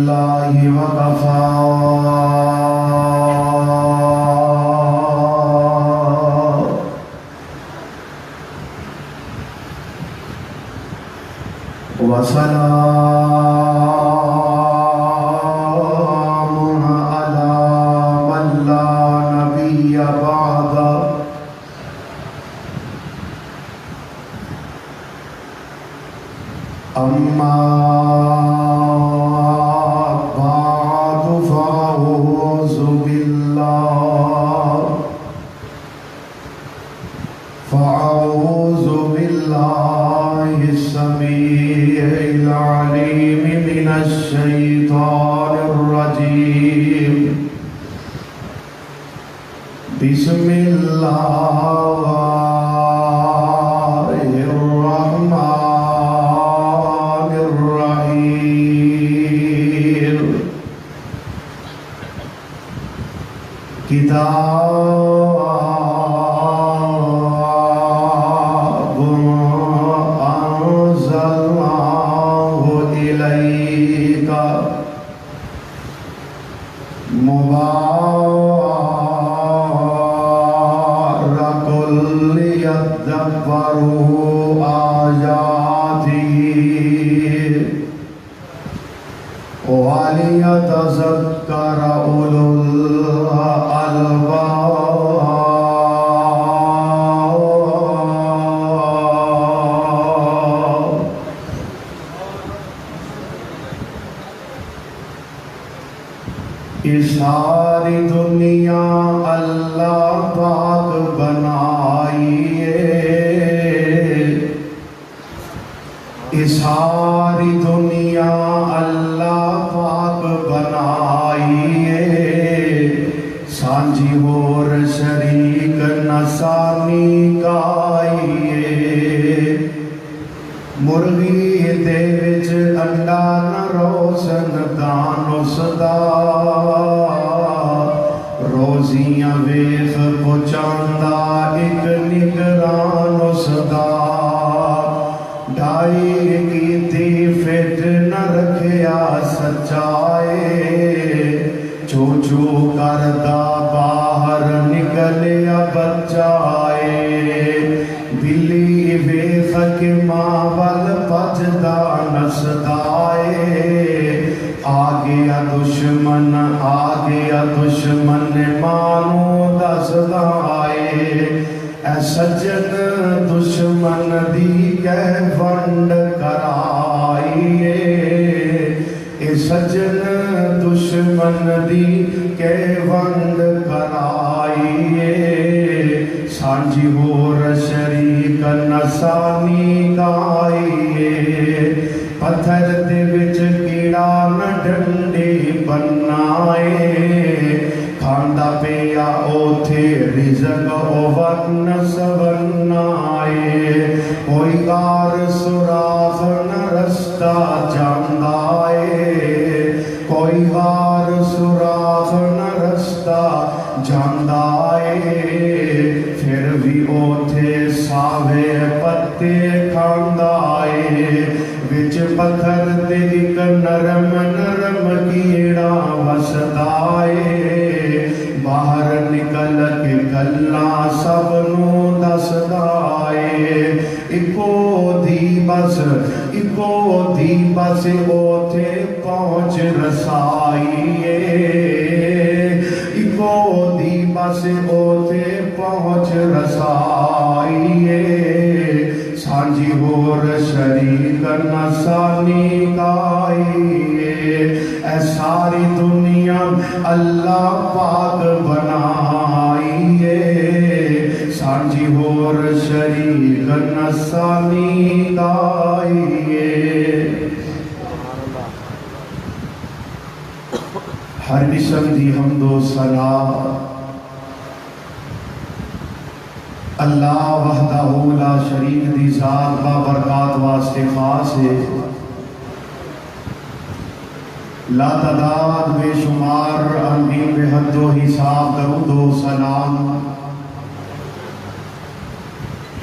باللہ وکفا وسلام علی من لا نبی بعد اما بعد فاعوذ باللہ السمیع العلیم من الشیطان الرجیم بسم اللہ الرحمن الرحیم کتاب انزلناه الیک مبارک لیدبروا آیاتہ ولیتذکر اولو یہ ساری دنیا اللہ پاک بنائی ہے، یہ ساری دنیا اللہ پاک بنائی ہے، سانجی اور شریک نسانی کائی ہے، مرغی دے وچ انڈا نہ روزن دان اسدا، روزیاں ویخ پہنچاندا ایک نگران اسدا، ڈائی کیتی فٹ نہ رکھیا سچائے، چوچو کردہ باہر نکلیا بچائے، بلی ویخ کے ماں ول پجدا نسدائے، آگیا دشمن مانو دسدائے، اے سجن دشمن دی کہ ونڈ کرائیے، اے سجن دشمن دی کہ ونڈ کرائیے، سانجی ہور شریک نسانی کائیے، پتھر دے وچ کیڑا نہ ڈنڈی بنائے، کھاندا پیا اوتھے رزق اوور نہ سبنائے، کوئی غار سوراخ نہ رستہ جاندائے، کوئی غار سوراخ نہ رستہ جاندائے، پھر بھی اوتھے ساوے پتے کھاندائے، وچ پتھر تے ایک نرم کیڑا وسدائے، باہر نکل کے گلاں سب نو دسدائے، اکو دی بس اوتھے پہنچ رسائیے، اکو دی بس اوتھے پہنچ رسائیے، سانجی ہور شریک نسانی کائیے، اے ساری دنیا اللہ پاک بنائیے، سانجی ہور شریک نسانی کائیے۔ ہر قسم دی حمد و ثنا اللہ وحدہ لا شریک دی ذات با برکات واسطے خاص ہے، لا تعداد بے شمار انبین بے حد و حساب درود و سلام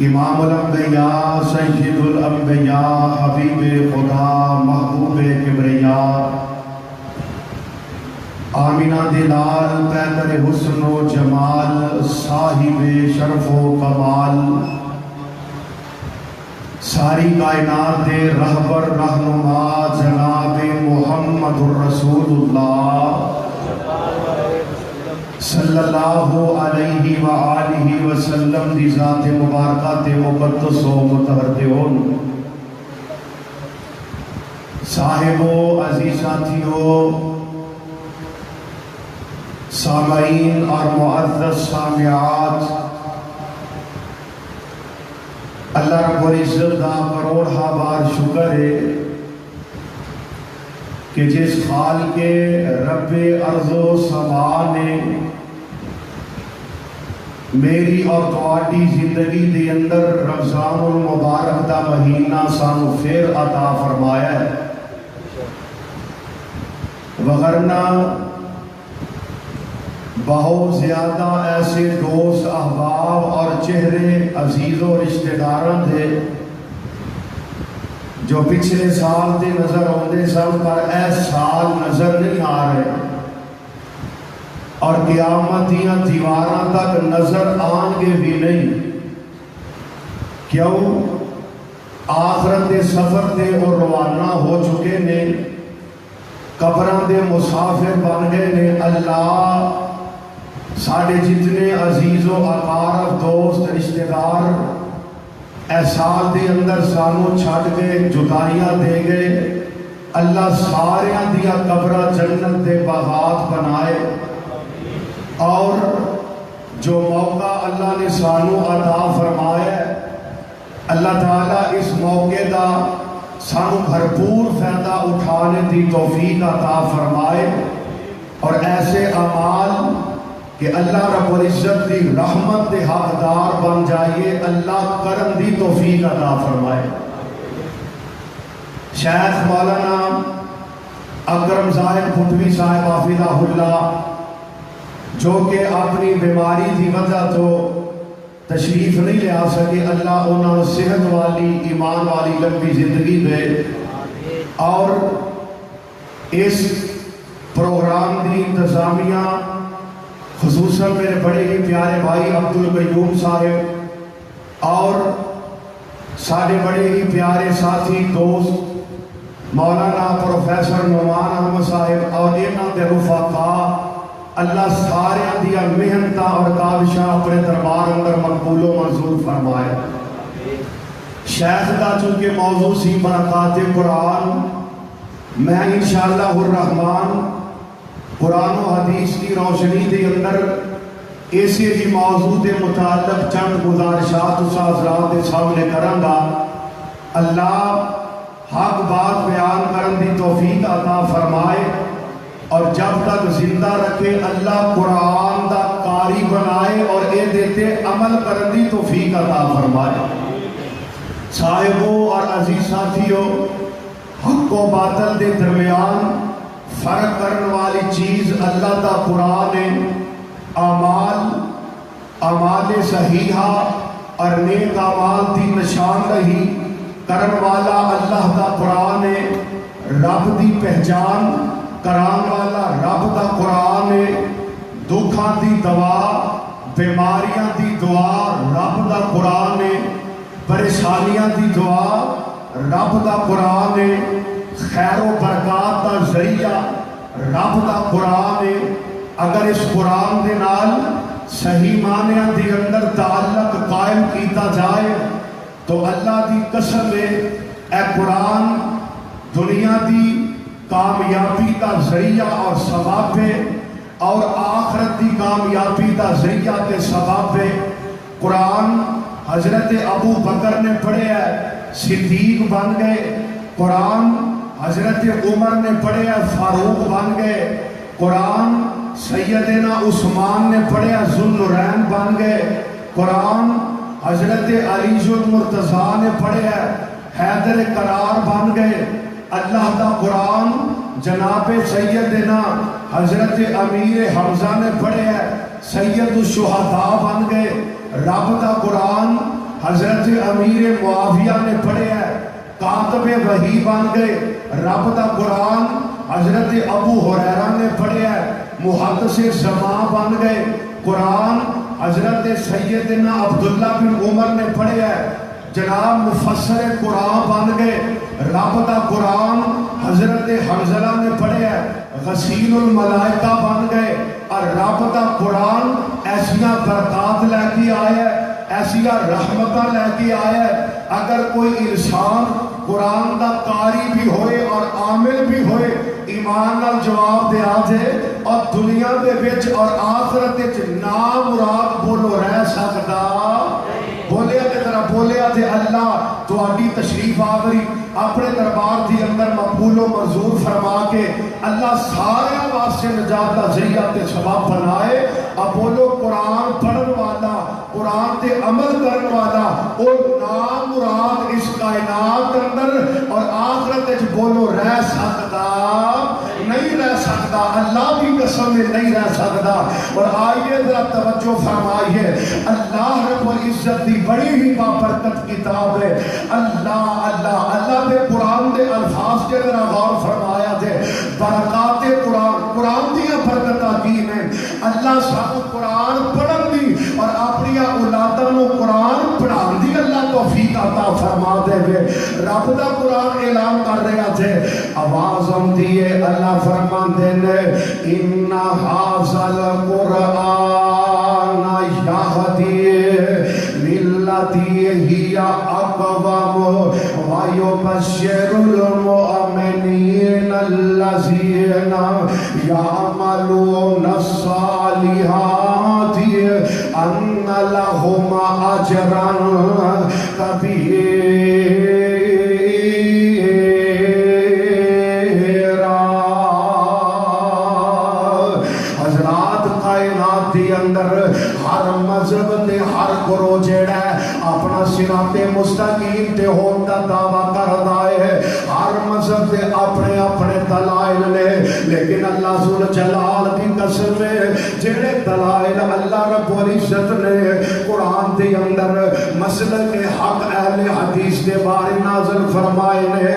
امام الانبیاء سید الانبیاء حبیب خدا محبوب کبریاء آمینہ دلال پیکر حسن و جمال صاحب شرف و کمال ساری کائنات دے رہبر رہنما جناب محمد الرسول اللہ صلی اللہ علیہ وآلہ وسلم دی ذات مبارکہ تے مقدس و متحدون صاحبو عزیز ساتھیو سامعین اور معزز سامعات اللہ رب العزت دا کروڑا بار شکر ہے کہ جس خالق رب ارض و سما نے میری اور تواڈی زندگی دے اندر رمضان المبارک دا مہینہ سانو پھر عطا فرمایا ہے، وگرنہ بہت زیادہ ایسے دوست احباب اور چہرے عزیز و رشتہ داران تھے جو پچھلے سال دے نظر آتے سن پر اے سال نظر نہیں آ رہے، اور قیامت دیاں دیواراں تک نظر آن گے بھی نہیں۔ کیوں؟ آخرت دے سفر دے اور روانہ ہو چکے نے، قبراں دے مسافر بن گئے نے۔ اللہ ساڑھے جتنے عزیز و اقارب دوست رشتہ دار اے سال دے اندر سانو چھٹ گئے، جدائیاں دے گئے، اللہ ساریاں دیا قبرہ جنت دے باغات بنائے، اور جو موقع اللہ نے سانو عطا فرمایا اللہ تعالیٰ اس موقع دا سانو بھرپور فائدہ اٹھانے دی توفیق عطا فرمائے، اور ایسے اعمال کہ اللہ رب العزت دی رحمت دے حقدار بن جائیے، اللہ کرم دی توفیق عطا فرمائے۔ شیخ مولانا اکرم زاہد بھٹوی صاحب حفظہ اللہ جو کہ اپنی بیماری دی وجہ تو تشریف نہیں لے آ سکے، اللہ انہوں صحت والی ایمان والی لمبی زندگی دے، اور اس پروگرام دی انتظامیہ خصوصاً میرے بڑے ہی پیارے بھائی عبدالقیوم صاحب اور سارے بڑے ہی پیارے ساتھی دوست مولانا پروفیسر نعمان احمد صاحب اور انہاں دے رفقا، اللہ سارے دیا محنتاں اور کاوشاں اپنے دربار اندر مقبول و منظور فرمائے۔ شیخ دا چونکہ موضوع سی برکات قرآن، میں انشاءاللہ الرحمن قرآن و حدیث کی روشنی دے اندر ایسے ہی موضوع دے متعلق چند گزارشات اس حضرات دے سامنے کروں گا۔ اللہ حق بات بیان کرن دی توفیق عطا فرمائے، اور جب تک زندہ رکھے اللہ قرآن دا قاری بنائے اور اے دیتے عمل کرن دی توفیق عطا فرمائے۔ صاحبوں اور عزیز ساتھیوں، حق و باطل دے درمیان فرق کرنے والی چیز اللہ دا قرآن ہے۔ اعمال صحیحہ اور نیک اعمال دی نشان رہی کرن والا اللہ دا قرآن ہے، رب دی پہچان کران والا رب دا قرآن ہے، دکھاں دی دوا بیماریاں دی دعا رب دا قرآن ہے، پریشانیاں دی دعا رب دا قرآن ہے، خیر و برکات دا ذریعہ رب دا قرآن ہے۔ اگر اس قرآن دے نال صحیح معنیاں دے اندر تعلق قائم کیتا جائے تو اللہ دی قسم ہے اے قرآن دنیا دی کامیابی دا ذریعہ اور سبب ہے، اور آخرت دی کامیابی دا ذریعہ تے سبب ہے۔ قرآن حضرت ابو بکر نے پڑھے ہے، صدیق بن گئے۔ قرآن حضرت عمر نے پڑھے ہے، فاروق بن گئے۔ قرآن سیدنا عثمان نے پڑھے ہے، ذوالنورین بن گئے۔ قرآن حضرت علی المرتضیٰ نے پڑھے ہے، حیدر قرار بن گئے۔ اللہ دا قرآن جناب سیدنا حضرت امیر حمزہ نے پڑھے ہے، سید الشہداء بن گئے۔ رب دا قرآن حضرت امیر معاویہ نے پڑھے ہے، کاتب وحی بن گئے۔ رب دا قرآن حضرت ابو ہریرہ نے پڑھے ہے، محدث زمان بن گئے. قرآن حضرت سیدنا عبداللہ بن عمر نے پڑھیا ہے. جناب مفسر قرآن بن گئے. رب دا قرآن حضرت حنظلہ نے پڑھیا ہے. غسیل الملائکہ بن گئے. اور رب دا قرآن ایسیاں برکات لے کے آیا ہے, ایسیاں رحمتہ لے کے آیا ہے. اگر کوئی انسان قرآن دا قاری بھی ہوئے اور عامل بھی ہوئے, ایمان نال جواب دے آجے اور دنیا دے وچ اور آخرت وچ نامراد بولو رہ سکدا. بولیا تے ذرا بولیا تے اللہ تہاڈی تشریف آوری اپنے دربار دی اندر مقبول و منظور فرما کے اللہ سارے واسطے نجات دا ذریعہ تے سبب بنائے. اب بولو قرآن پڑھن والا, قرآن تے عمل کرن والا او نام مراد اس کائنات اندر اور آخرت وچ بولو رہ سکدا نہیں رہ سکتا. اللہ بھی قسم میں نہیں رہ سکتا. اور آئیے ذرا توجہ فرمائیے, اللہ رب العزت دی بڑی ہی بابرکت کتاب ہے. اللہ اللہ اللہ دے قرآن دے الفاظ کے ذرا غور فرمایا جے. برکات قرآن, قرآن دیا برکتاں کی نے. اللہ سانو قرآن پڑھن دی اور اپنی اولاداں نو قرآن پڑھان دی اللہ توفیق عطا فرما دے وے. رب دا قرآن اعلان کر رہا جے, آواز آندی ہے, اللہ فرماندے نے ان ھذل قرآن یہدی للتی ہی اقوم ویبشر المؤمنین الذین یعملون الصالحات ان لهم اجرا کبیرا. ہر مذہب تے ہر گروہ جیڑا ہے اپنا صراط مستقیم تے ہون دا دعویٰ کردا ہے. ہر مذہب تے اپنے اپنے دلائل نے, لیکن اللہ ذو جلال دی قسم ہے جڑے دلائل اللہ رب العزت نے قرآن دے اندر مسلک حق اہل حدیث دے بارے نازل فرمائے نے.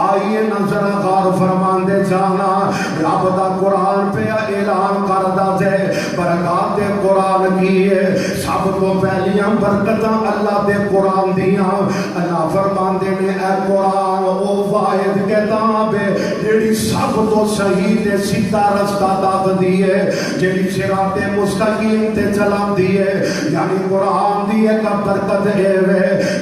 آئیے نظر غور فرماندے جانا, رب دا قرآن پہ اعلان کردا جے برکات دے قرآن کی ہے. سب تو پہلیاں برکتاں اللہ دے قرآن دیاں. اللہ فرماندے نے اے قرآن او واحد کتاب ہے جیڑی سب تو صحیح تے سیدھا رستہ دکھدی ہے, جیڑی صراط مستقیم تے چلاندی ہے. یعنی قرآن دی ایک برکت ہے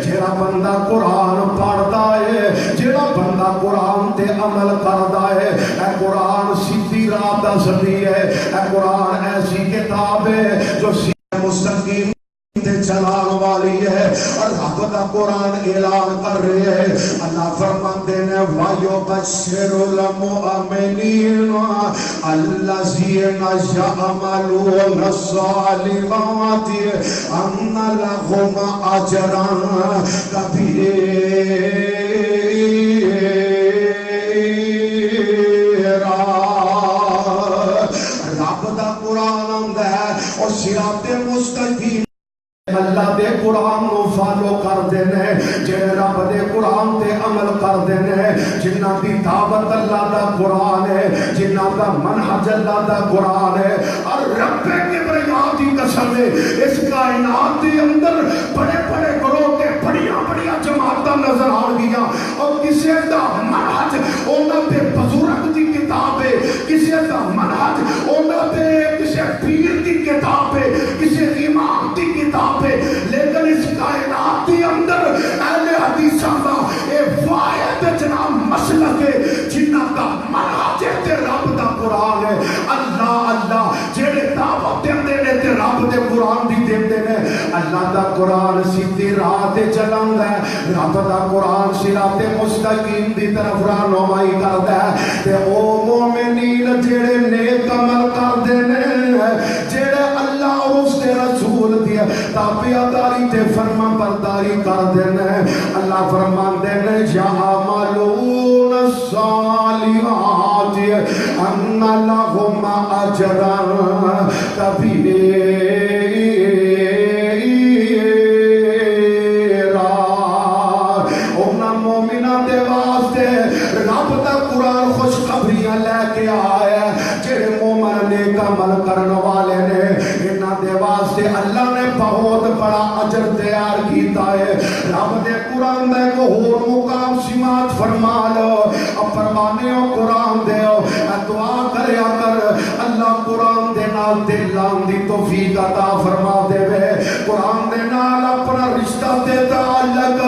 جیڑا بندہ قرآن پڑھدا ہے, جیڑا بندہ قرآن تے عمل کردا ہے, اے قرآن سیدھی راہ دسدی ہے. اے قرآن ایسی کتاب ہے جو مستقیم تے چلان والی ہے. اور رب دا قرآن اعلان کر رہے ہیں, اللہ فرماندے نے وَيُبَشِّرُ الْمُؤْمِنِينَ الَّذِينَ يَعْمَلُونَ الصَّالِحَاتِ أَنَّ لَهُمْ أَجْرًا كَبِيرًا. رب دا قرآن آندا ہے اور صراط مستقیم اللہ دے قرآن نو فالو کر دینے, جنہیں رب دے قرآن تے عمل کر دینے, جنہ دی دعوت اللہ دا قرآن ہے, جنہ دا منحج اللہ دا قرآن ہے. اور رب کبریاء دی قسم ہے اس کائنات دی اندر بڑے بڑے گروہ کے بڑیاں بڑیاں جماعتاں نظر آ گیا, اور کسی دا منحج انہاں تے بزرگ دی کتاب ہے, کسی دا منحج انہاں تے کسی پیر دی کتاب ہے, کسی امام دی کتاب ہے. لیکن اس کائنات کے اندر اہل حدیثاں دا اے واحد جناب مسلک ہے جنہ دا منہج تے رب دا قرآن ہے. اللہ اللہ جڑے دعوت دیندے نے تے رب دے قرآن دی دیندے نے. اللہ دا قرآن سیدھی راہ تے چلاوندا ہے, رب دا قرآن صراط مستقیم دی طرف رہنمائی کردا ہے. تے او مومنین جڑے نیک عمل کردے نے, جڑے اللہ اور اس دے رسول دی تابعداری تے فرما برداری کردے نے, اللہ فرماندے نے یعملون الصالحات ان لهم اجرا کبیرا. انہاں مومناں دے واسطے رب دا قرآن خوشخبریاں لے کے آیا, جڑے مومن نیک آتا ہے کہ اور مقام سماعت فرما لو اب فرمانے ہو قرآن دے ہو دعا کریا کر اللہ قرآن دے نال دل لان دی توفیق عطا فرما دے وے قرآن دے نال اپنا رشتہ دے تعلق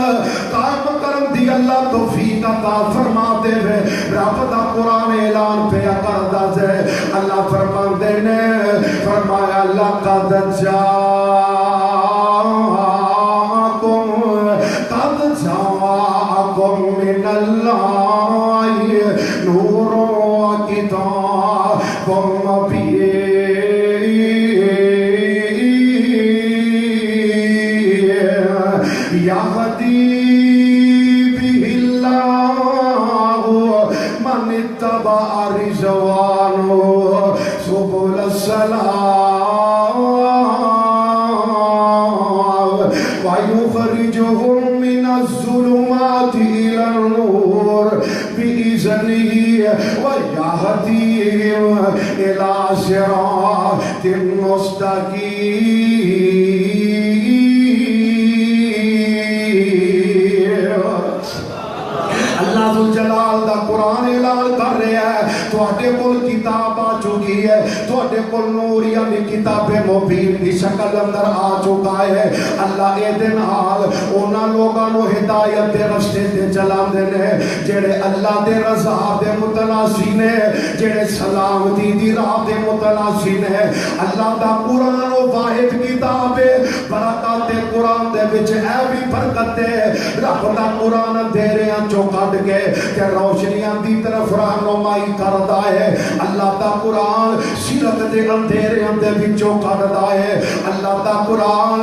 قائم کرن دی اللہ توفیق عطا فرما دے وے رب دا قرآن اعلان پہ کردا جے اللہ فرما دے نے فرمایا لقد جاءکم من اللہ نور و کتاب مبین یہدی بہ اللہ من اتبع رضوانہ سبل السلام ويخرجهم من الظلمات إلى النور بإذنه ويهديهم إلى صراط مستقيم اللہ ذو جلال دا قرآن اعلان کر رہا ہے تواڈے کول کتاب آ چکی ہے تواڈے کول نور یعنی کتاب مبین دی شکل اندر آ چکا ہے اللہ اے دے نال انہاں لوگاں نو ہدایت دے رستے تے چلاندے نے جڑے اللہ دے رضا دے متلاسی نے جڑے سلامتی دی راہ دے متلاسی نے اللہ دا قرآن و واحد کتاب ہے برکات قرآن دے وچ اے بھی برکت ہے رب دا قرآن اندھیریاں چوں کڈ کے تے روشنیاں دی طرف رہنمائی کردا ہے اللہ دا قرآن شرک دے اندھیریاں دے وچوں کڈدا ہے اللہ دا قرآن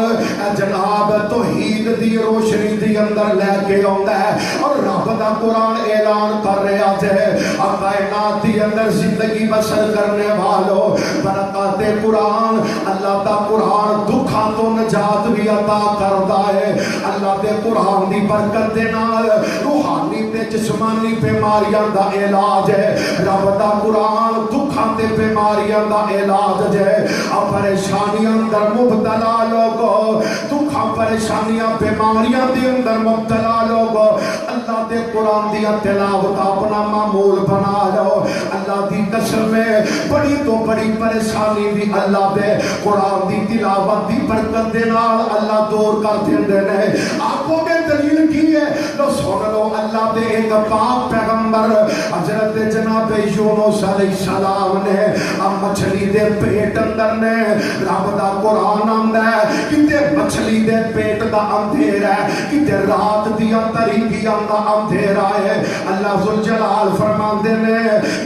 جناب توحید دی روشنی دی اندر لے کے آندا ہے اور رب دا قرآن اعلان کر رہا ہے کائنات دی اندر زندگی بسر کرنے والوں برکات قرآن اللہ دا قرآن دکھاں تو نجات بھی عطا کردا ہے اللہ دے قرآن دی برکت دے نال روحانی تے جسمانی بیماریاں دا علاج ہے رب دا قرآن دکھاں تے بیماریاں دا علاج ہے اب پریشانیاں اندر مبتلا لوگو دکھاں پریشانیاں بیماریاں دے اندر مبتلا لوگو اللہ دے قرآن دی تلاوت اپنا معمول بنا لو اللہ دی قسم میں بڑی تو بڑی پریشانی بھی اللہ دے قرآن دی تلاوت دی برکت دے نال اللہ دور کر دیندے نے آپ کو میں دلیل کی ہے لو سن لو اللہ دے ایک پاک پیغمبر حضرت جناب یونس علیہ السلام نے مچھلی دے پیٹ اندر نے رب دا قرآن آندا ہے کتے مچھلی دے پیٹ دا اندھیرا ہے کتے رات دی تاریکی آندا اندھیرا ہے اللہ ذوالجلال فرماندے نے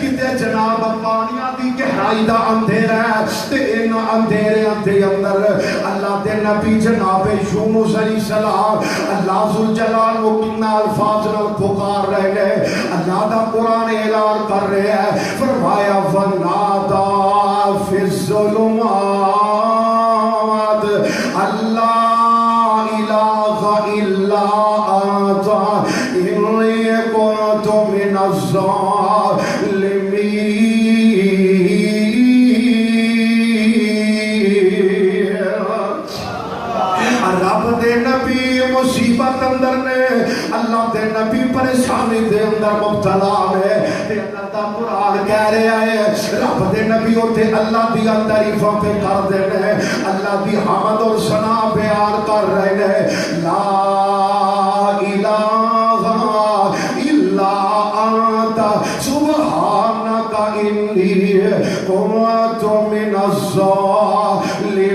کتے جناب پانیاں دی گہرائی دا اندھیرا ہے تے ان اندھیریاں دے اندر اللہ دے نبی جناب یونس علیہ السلام اللہ ذوالجلال وہ کتنا الفاظ نال پکار رہے ہیں اللہ دا قرآن اعلان کر رہے ہیں فرمایا ونادا فی الظلمات اللہ الہ الا انت انی کنت من الظالمین رب دے نبی مصیبت اندر نے اللہ دے نبی پریشانی دے اندر مبتلا ہے تے اللہ دا قرآن کہہ رہا ہے رب دے نبی ہوتے اللہ دی تعریفوں پہ کر دے رہے اللہ دی حمد اور ثنا بیان کر رہے ہیں لا الہ الا انت سبحانک انی کنت من الظالمین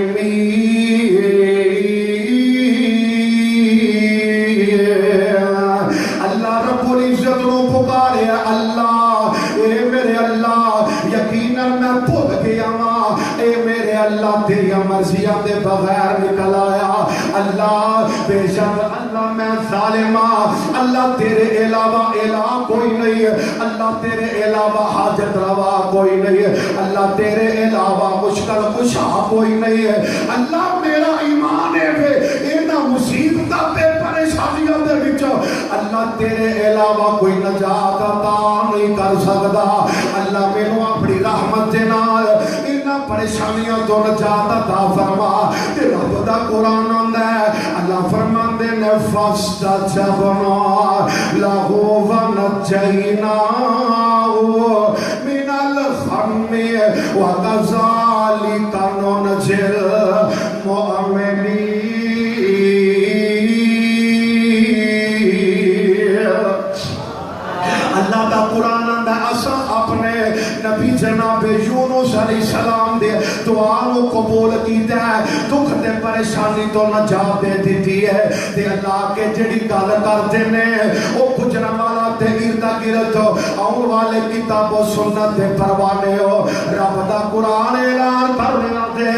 اللہ اے میرے اللہ یقیناً میں بھول گیا اے میرے اللہ تیری مرضیاں دے بغیر نکل آیا اللہ بے شک اللہ میں ظالمہ اللہ تیرے علاوہ الہ کوئی نہیں ہے اللہ تیرے علاوہ حاجت روا کوئی نہیں ہے اللہ تیرے علاوہ مشکل کشا کوئی نہیں ہے اللہ میرا ایمان ہے اینا مصیبتہ پہ پریشانیوں دے بچو اللہ تیرے علاوہ کوئی نجات عطا نہیں کر سکتا اللہ میں نو اپنی رحمت جنال انہا پریشانیوں تو نجات عطا فرما تے رب دا قرآن آندہ ہے اللہ فرمان دے فرماندے نے فاستجبنا لہ ونجیناہ من الغم وکذالک ننجی المؤمنین. اللہ دا قرآن اندہ اسا اپنے نبی جناب یونس علیہ السلام دے دعا کو قبول کیتا ہے, دکھ دے پریشانی تو نجات دے دیتی ہے. تے اللہ کے جڑی گل کرتے نے او گجرانوالا تے اردا گرد آن والے کتاب و سنت دے پروانے ہو. رب دا قرآن اعلان کرنے دے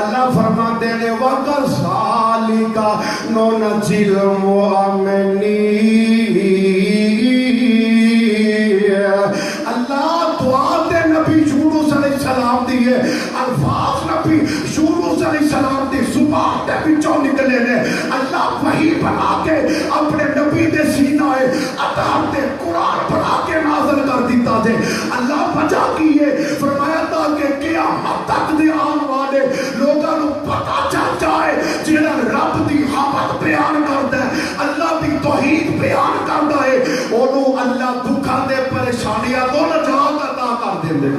اللہ فرماندے نے وَكَذَلِكَ نُنَجِّي الْمُؤْمِنِينَ. اللہ دعا دے نبی یونس علیہ السلام دیئے الفاظ نبی یونس علیہ السلام دی زبان دے بچوں نکلے نے. اللہ وحی بنا کے اپنے نبی دے سینہ عطار دے قرآن بنا کے نازل کر دیتا دے. اللہ بجا کیے فرمایا تھا کہ قیامت تک دے آن والے لوگاں نو پتہ چل جائے جنہاں رب دی حمد بیان کرتا ہے, اللہ دی توحید بیان کرتا ہے, انہوں اللہ دکھا دے پریشانیاں تو نجات عطا کر دیں.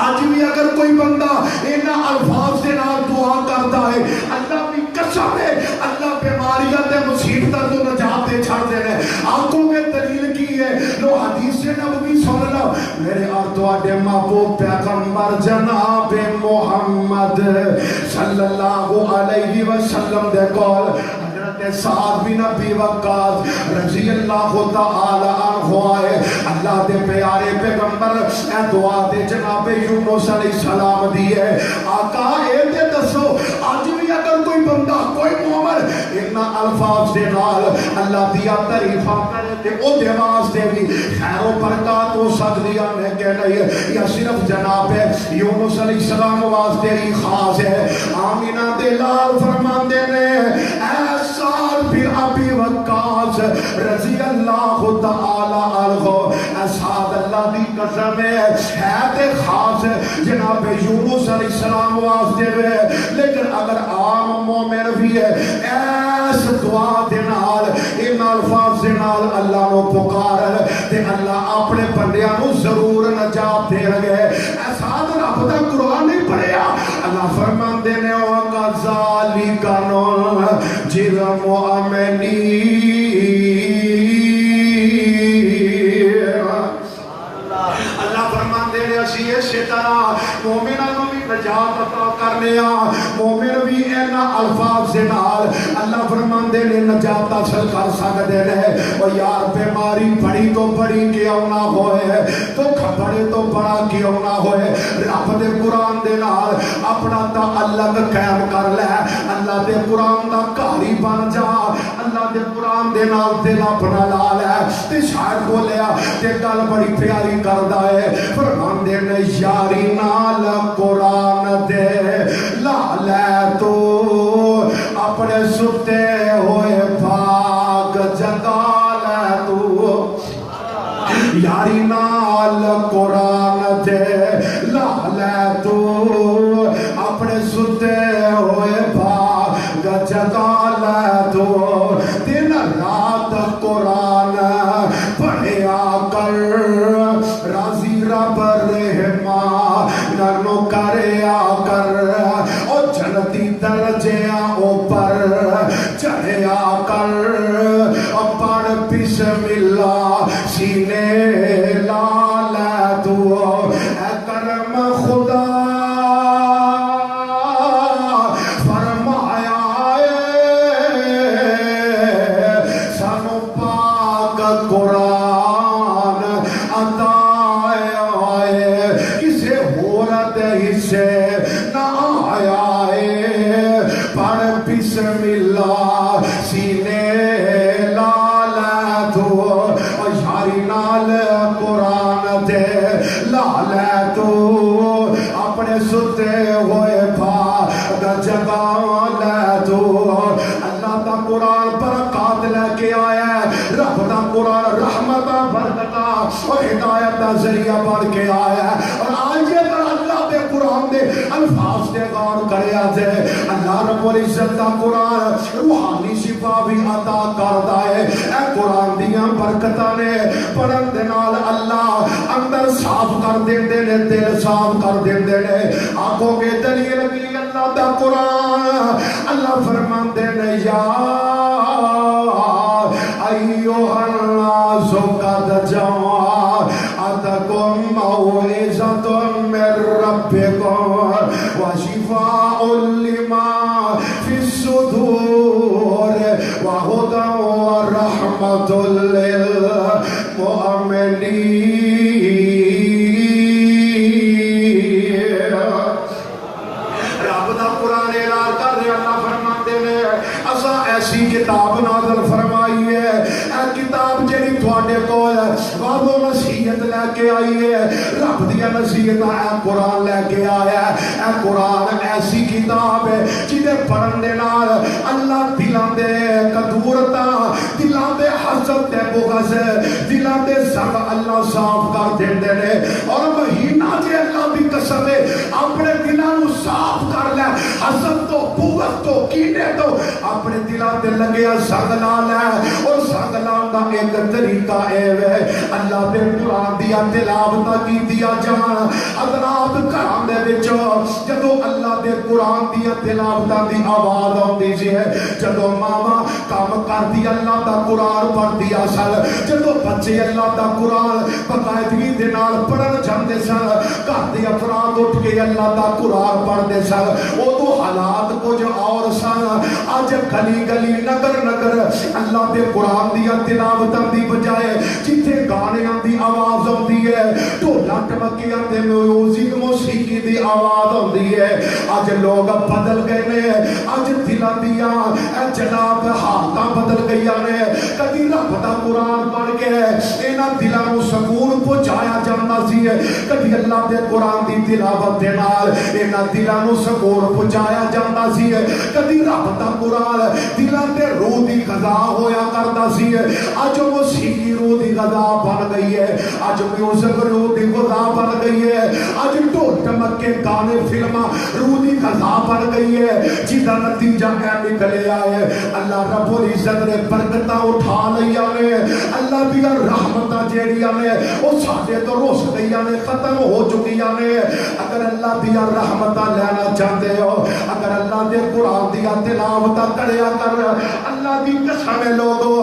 آج بھی اگر کوئی بندہ انہاں الفاظ سے نال دعا کرتا ہے اللہ بھی قسم ہے اللہ بیماریاں تے مصیبتاں تو نجات دے چھڑ دینے. آنکھوں میں دلیل کی ہے لو حدیث نبوی سن لو میرے اور تواڈے محبوب پیغمبر جناب محمد صلی اللہ علیہ وسلم دے کول سعد بن ابی وقاص رضی اللہ تعالی عنہ آئے. اللہ دے پیارے پیغمبر اے دعا دے جناب یونس علیہ السلام دیئے آقا اے دے دسو آج بھی اگر کوئی بندہ کوئی مومن اتنا الفاظ دے نال اللہ دیا تعریفہ کرے تے او دے واسطے بھی خیر و برکات ہو سکتی ہے کہ نہیں, یا صرف جناب یونس علیہ السلام واسطے ہی خاص ہے. آمینہ دے لال فرماندے نے ایسا بھی ابی وقاص رضی اللہ تعالی عنہ اسعد اللہ دی قسم ہے تے خاص جناب یونس علیہ السلام واسطے ہے. لیکن اگر عام مومن بھی ہے ایس دعا دے نال ان الفاظ دے نال اللہ نو پکار تے اللہ اپنے بندیاں نو ضرور نجات دے گے. اسعد رب دا قرآن نہیں پڑھیا اللہ فرماندے نے وَكَذَلِكَ نُنَجِّي الْمُؤْمِنِينَ. اللہ فرماندے نے اسی اسی طرح مومنوں کو بھی نجات عطا کرنے مومن بھی اینا الفاظ سے نال اللہ فرماندے نے نجات حاصل کر سکتے ہیں. اور یار بیماری بڑی تو بڑی کیوں نہ ہوئے دکھ بڑے تو بڑا کیوں نہ ہوئے رب دے قرآن دے نال اپنا تعلق قائم کر لے. اللہ دے قرآن دا کاری بن جا, اللہ دے قرآن دے نال دل اپنا لا لے تے شاید بولیا تے گل بڑی پیاری کردا ہے فرماندے نے یاری نال قرآن دے لا لے تو اپنے ستے ہوئے بھاگ جگا لے تو. یاری نال قرآن دے لا لے تو اپنے ستے ہوئے بھاگ جگا لے تو. دن رات قرآن پڑھیا کر راضی رب رحمان نو کریا کر او جنتی درجیاں اوپر چڑھیا کر او پڑھ بسم اللہ سینے لال تو اے کرم خدا فرمایا سانو پاک قرآن عطا کسے ہورت حصے نہ آیا ہے. پڑھ بسم اللہ سینے لال تو یاری نال قرآن دے لال تو اپنے ستے ہوئے بھاگ جگا لے تو. اللہ دا قرآن برکات لے کے آیا ہے, رب دا قرآن رحمت برکتہ اور ہدایت دا ذریعہ بڑھ کے آیا ہے. اور آج اگر اللہ دے قرآن دے الفاظ دے غور کریا دے اللہ رب رب العزت دا قرآن روحانی شفا بھی عطا کردا ہے. اے قرآن دیاں برکتاں نے پڑھن دے نال اللہ اندر صاف کر دیندے نے, دل صاف کر دیندے نے. آنکھوں کے دلیل کی اللہ دا قرآن اللہ فرماندے نے یا ایھا الناس قد جاءتکم موعظۃ من ربکم وشفاء لما فی الصدور وہدی ورحمۃ للمؤمنین. ایسی کتاب نازل فرمائی ہے, اے کتاب جڑی تواڈے کول وعد و نصیحت لے کے آئی ہے, رب دی نصیحت اے قرآن لے کے آیا ہے. اے قرآن ایسی کتاب ہے جدے پڑھن دے نال اللہ دلاں دے کدورتاں, دلاں دے حسد تے بغض, دلاں دے زنگ اللہ صاف کر دیندے نے. اور مہینہ جے اللہ دی قسم ہے اپنے دلاں نو صاف کر لے حسد تو, بغض تو, کینے تو. اپنے دلاں تے لگیا زنگ لا لے. اور زنگ لاؤن دا ایک طریقہ اے وے اللہ دے قرآن دیا تلاوت کیتیا جان. حضرات گھراں دے وچ جدوں اللہ دے قرآن دیا تلاوت دی آواز آندی سی, جدوں ماواں کام کردی اللہ دا قرآن پڑھدی سن, جدوں بچے اللہ دا قرآن باقاعدگی دے نال پڑھن جاندے سن, گھر دے افراد اٹھ کے اللہ دا قرآن پڑھدے سن. اودوں حالات کچھ اور سن. اج گلی گلی نگر نگر اللہ دے قرآن دیا تلاوتاں دی بجائے جتھے گانیاں دی آواز آندی ہے, ڈھولاں ٹمکیاں تے میوزک موسیقی دی آواز آندی ہے. اج لوگ بدل گئے نے, اج دلاں دیاں اے جناب حالتاں بدل گئیاں نے. کدی رب دا قرآن پڑھ کے انہاں دلاں نوں سکون پہنچایا جاندا سی, کدی اللہ دے قرآن دی تلاوت دے نال انہاں دلاں نوں سکون پہنچایا جاندا سی, کدی رب دا قرآن دلاں تے روح دی غذا ہویا کردا سی. اج موسیقی روح دی غذا بن گئی ہے, اج میوزک روح دی غذا بن گئی ہے, اج ڈھول ٹمکے گانے فلماں روح دی غذا بن گئی ہے. جدا نتیجہ کیا نکلیا ہے, اللہ رب العزت نے برکتاں اٹھا لیا نے, اللہ دی رحمتاں جیڑیاں نے او ساڈے تو رس گئیاں نے, ختم ہو چکیاں نے. اگر اللہ دی رحمتاں لینا چاہتے ہو, اگر اللہ دے قرآن دی تلاوت کریا کر, اللہ دی قسم لوگو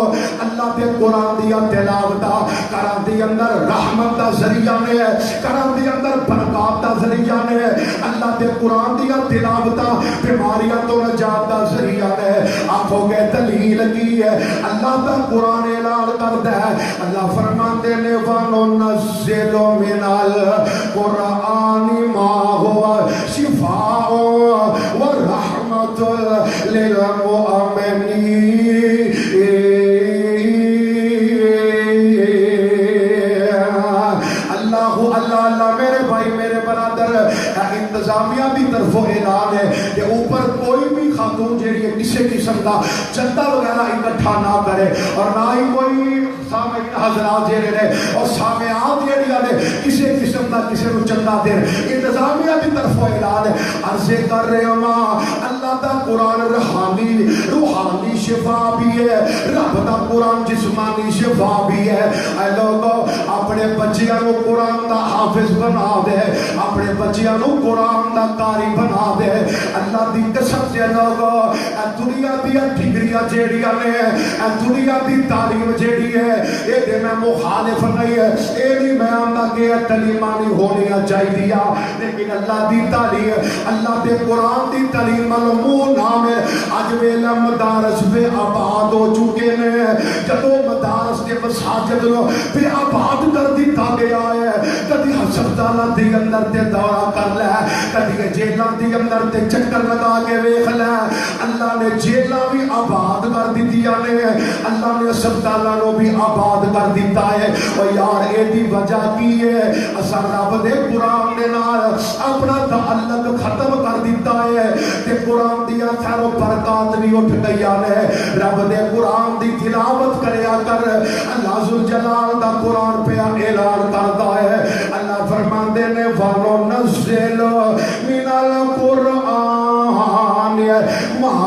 اللہ دے قرآن دی تلاوت کران دی اندر رحمت دا ذریعہ نے, کران دی اندر برکات دا ذریعہ نے. اللہ دے قرآن دی تلاوت بیماریاں تو نجات دا ذریعہ نے. آنکھوں کے دلیل کی ہے اللہ دا قرآن اعلان کردا ہے. اللہ فرماندے نے وَنُنَزِّلُ مِنَ الْقُرْآنِ مَا هُوَ شِفَاءٌ وَرَحْمَةٌ لِلْمُؤْمِنِينَ. اللہ میرے بھائی میرے برادر, انتظامیہ بھی طرف اعلان ہے کہ اوپر کوئی بھی خاتون جیڑی ہے کسی قسم کا چندہ وغیرہ اکٹھا نہ کرے, اور نہ ہی کوئی سامعین حضرات جیڑے نے اور سامعات جیڑیاں نے کسی قسم کا کسی کو چندہ دے. انتظامیہ بھی طرف اعلان ہے, عرض کر رہے ہو ماں اللہ دا قرآن روحانی شفا بھی ہے, رب دا قرآن جسمانی شفا بھی ہے. اے لوگو اپنے بچیاں کو قرآن دا حافظ بنا دے, اپنے بچیاں کو قرآن دا قاری بنا دے. اللہ دی قسم سے لوگو اے دنیا دی ڈگریاں جیڑیاں نے, اے دنیا دی تعلیم جیڑی ہے اے دے میں مخالف نہیں ہے, اے نہیں میں آمدہ کہ تعلیمانی ہونیاں چاہیے, لیکن اللہ دی تعلیم اللہ دے قرآن دی تعلیم ملمون نام ہے. آج ویلہ مدارس بے آباد ہو چکے ہیں, جدو مدارس کے مساجد بے آباد کر دیتا گیا ہے. کدی ہسپتالاں دی اندر تے دورہ کر لے, کدی جیلاں دی اندر تے چکر لگا کے ویکھ لے. اللہ نے جیلاں بھی آباد کر دتیاں نے, اللہ نے ہسپتالاں نو بھی آباد کر دیتا ہے. اور یار اے دی وجہ کی ہے, اساں رب دے قرآن دے نال اپنا تعلق ختم کر دیتا ہے تے قرآن دیا خیر و برکات بھی اٹھ گئیاں نے. رب دے قرآن دی تلاوت کریا کر, اللہ ذوالجلال دا قرآن پہ اعلان کرتا ہے. اللہ فرماندے نے وَنُنَزِّلُ مِنَ الْقُرْآنِ مَا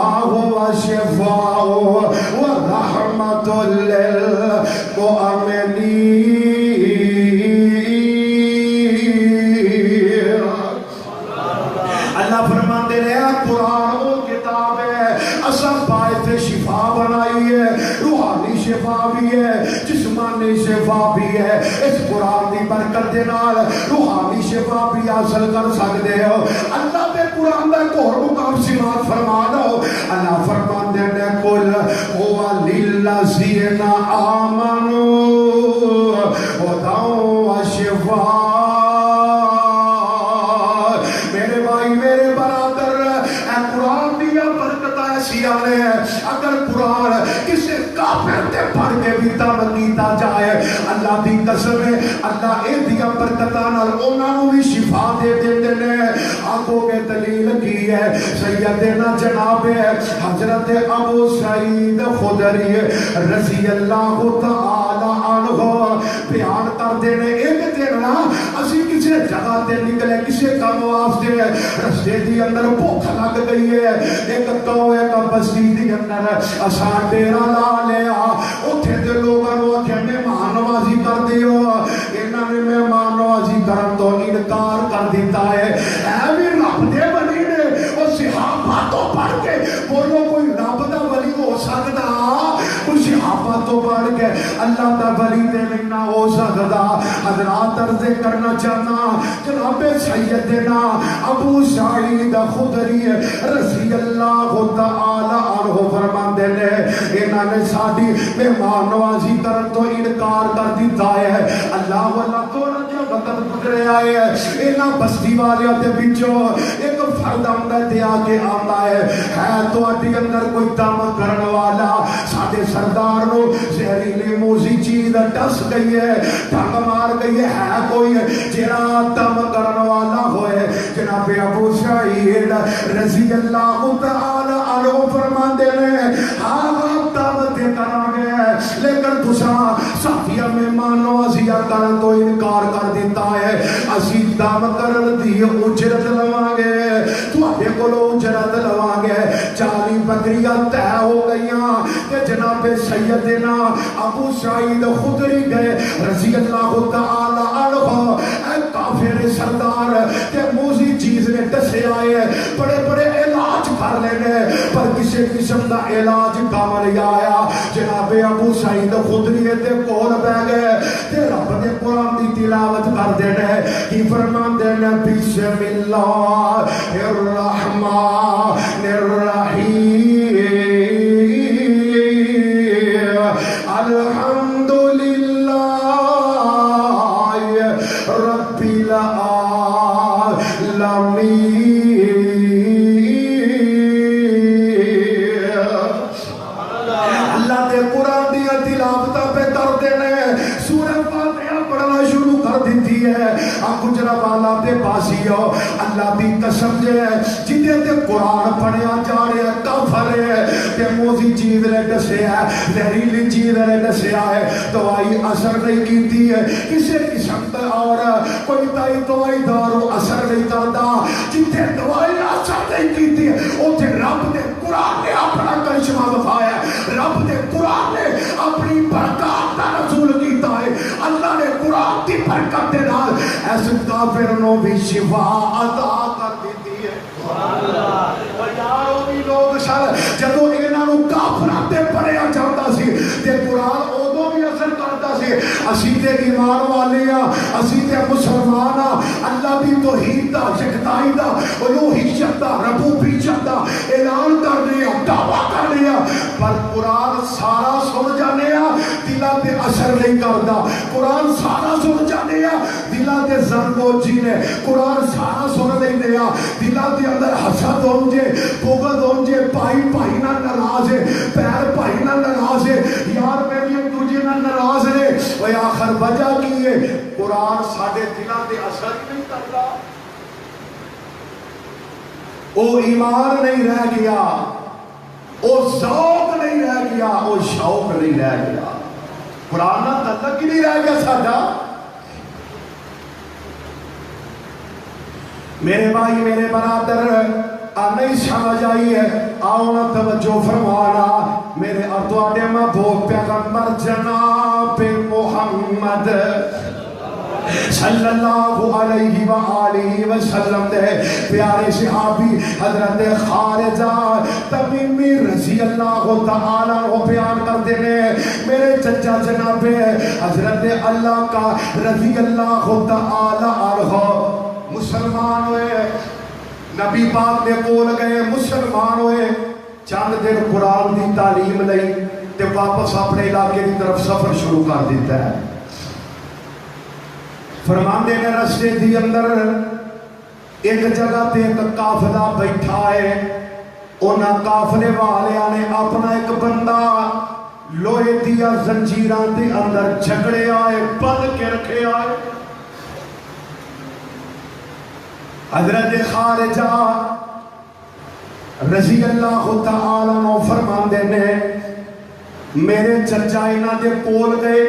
اس قرآن دی برکت دے نال روحانی شفا بھی حاصل کر سکتے ہو. اللہ دے قرآن دا ایک اور مقام سماعت فرما دو. اللہ فرماندے نے قل هو للذین آمنوا ہدی وشفاء. میرے بھائی میرے برادر اے قرآن دیا برکت ایسی آنے ہیں. اگر قرآن کسی کافر تے پڑھ کے بھی دم کیتا جائے اللہ دی قسم ہے اللہ اے دیا برکتاں نال انہاں نوں بھی شفا دے دیندے نے. آنکھوں کے دلیل کی ہے سیدنا جناب حضرت ابو سعید خدری رضی اللہ تعالی عنہ بیان کرتے ہیں ایک دن نا اسی کسی جگہ تے نکلے کسی کام واسطے رستے دی اندر بھوک لگ گئی ہے. ایک توے کا بستی دی اندر اساں ڈیرا لا لیا. اوتھے دے لوگاں نوں آکھیا مہمان نوازی کر دیو. انہاں نے مہمان نوازی کرن تو انکار کر دیتا ہے. اے بھی رب دے ولی نے او صحابہ تو پڑھ کے بولو کوئی رب دا ولی ہو سکدا کوئی صحابہ تو پڑھ کے اللہ دا ولی تے نہیں نہ ہو سکدا. حضرات عرض کرنا چاہنا جناب سیدنا ابو سعید خدری رضی اللہ تعالی عنہ فرماندے نے انہاں نے ساڈی مہمان نوازی کرن تو انکار کر دیتا ہے. اللہ والا تھوڑا جہا وقت گزریا ہے انہاں بستی والیاں دے وچوں ایک فرد آندا تے آ کے آندا ہے تواڈی اندر کوئی دم کرن والا ساڈے سردار نو زہریلی موزی چیز ڈس گئی ہے ڈنگ مار گئی ہے کوئی جڑا دم کرن والا ہوئے. جناب ابو سعید رضی اللہ تعالی عنہ فرماندے نے ہاں دم تے کرانگے لیکن تساں صافیہ مہمان نوازی کرن تو انکار کر دیتا ہے. اسی دم کرن دی اجرت لواں گے تواڈے کولوں اجرت لواں گے. 40 بکریاں طے ہو گئیاں کہ جناب سیدنا ابو سعید خدری گئے رضی اللہ تعالی عنہ اے کافر سردار کہ موزی چیز نے دسے آئے بڑے بڑے علاج کر لینے پر کسی قسم دا علاج کام نہیں آیا. جناب ابو سعید خدری تے کول بہ گئے تے رب نے قرآن دی تلاوت کر دینے کی فرمان دینے بسم اللہ الرحمن الرحیم الحمدللہ رب العالمین. اللہ دے قرآن دیا تلاوتاں پہ کرتے ہیں سورہ فاتحہ پڑھنا شروع کر دیتی ہے. گجرا والا دے پاسیو اللہ دی قسم جے جدے تے قرآن پڑھیا جا رہا کافر ہے تے موزی چیز نے دسیا ہے زہریلی چیز نے دسیا ہے دوائی اثر نہیں کیتی ہے کسی قسم کا اور کوئی دوائی دارو اثر نہیں کرتا. جتھے دوائی اثر نہیں کیتی ہے اوتھے رب دے قرآن نے اپنا کرشمہ دکھایا ہے. رب دے قرآن نے اپنی برکات کا رسول کیتا ہے. اللہ نے قرآن کی برکت دے نال ایسے کافر نو بھی شفا عطا کر دیتی ہے. یارو بھی لوگ سر جدو انہاں نو کافراں تے پڑھیا جاندا سی تے قرآن اودوں بھی اثر کرتا سی. اسی تے ایمان والے ہاں اسی تے مسلمان ہاں اللہ دی توحید دا یکتائی دا الوہیت دا ربوبیت دا اعلان کرنے ہاں دعویٰ کرنے ہاں پر قرآن سارا سن جانے ہاں دلاں تے اثر نہیں کردا. قرآن سارا سن جانے ہاں دلاں تے زنگو جی نے قرآن سارا سن لیندے ہاں دلاں دے اندر حسد ہونجے بغض ہونجے بھائی بھائی نہ ناراض ہے پیر بھائی نہ ناراض ہے یار میری ایک دوجے نہ ناراض ہے. وہ آخر وجہ کی ہے قرآن ساڈے دلاں تے اثر نہیں کردا. او ایمان نہیں رہ گیا او ذوق نہیں رہ گیا او شوق نہیں رہ گیا. قرآن نہ تعلق ہی نہیں رہ گیا ساڈا. میرے بھائی میرے برادر نہیں سمجھ آئی ہے آؤ نا توجہ فرمانا میرے اور تواڈے محبوب پیغمبر جناب محمد صلی اللہ علیہ وآلہ وسلم دے پیارے صحابی حضرت خارجہ تمیمی رضی اللہ تعالیٰ وہ بیان کرتے ہیں میرے چچا جناب حضرت اللہ کا رضی اللہ تعالیٰ عنہ مسلمان ہوئے، نبی پاک نے کول گئے، مسلمان ہوئے، چند دن قرآن دی تعلیم لئی تے واپس اپنے علاقے کی طرف سفر شروع کر دیتا ہے۔ فرماندے نے رستے دی اندر ایک جگہ تے ایک قافلہ بیٹھا ہے، انہاں قافلے والیاں نے اپنا ایک بندہ لوہے دیا زنجیران دے اندر جھگڑے آئے، بند کے رکھے آئے۔ حضرت خارجہ رضی اللہ تعالیٰ عنہ فرماندے نے میرے چچا انہاں دے کول گئے،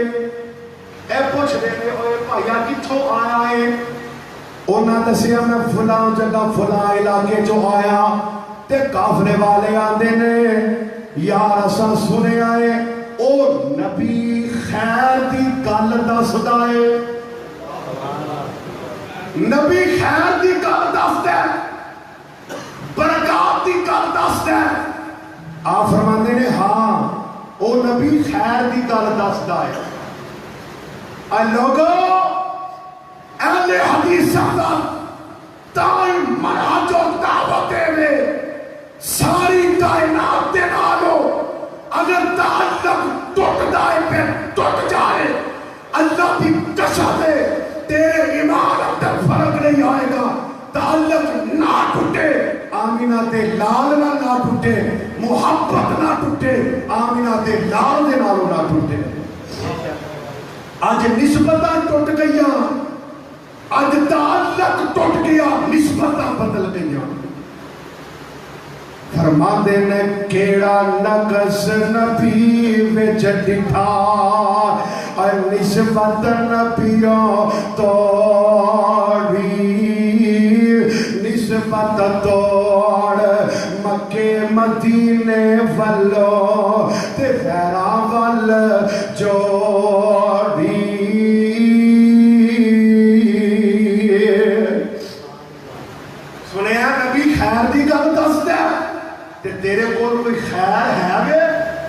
اے پوچھ دے ہوئے بھائیا کتھوں آیا ہے؟ انہاں دسیا میں فلاں جگہ فلاں علاقے جو آیا تے قافلے والے آندے نے یار اساں سنے آئے او نبی خیر دی گل دسدا ہے، نبی خیر دی گل دسدا ہے، برکات دی گل دسدا ہے۔ آپ فرماندے نے ہاں او نبی خیر دی گل دسدا ہے۔ اے لوگو اہل حدیث دا دائم منہج و دعوت میں ساری کائنات دے نالو اگر تعلق ٹوٹ جائے پہ ٹوٹ جائے، اللہ کی قسم ہے تیرے ایمان اندر فرق نہیں آئے گا، تعلق نہ ٹوٹے، آمینہ تے لال نہ ٹوٹے، محبت نہ ٹوٹے، آمینہ تے لال دے نالو نہ ٹوٹے۔ آج نسبتاں ٹوٹ گئیاں، آج تعلق ٹوٹ گیا، نسبتاں بدل گئیاں۔ فرما دے نے کیڑا نقص نبی وچ ڈٹھا اور نسبت نبیوں توڑی، نسبت توڑ مکے مدینے والو تے غیراں ول جوڑی۔ سنیا نبی خیر دی گل دسدا تے تیرے کول کوئی خیر ہے وے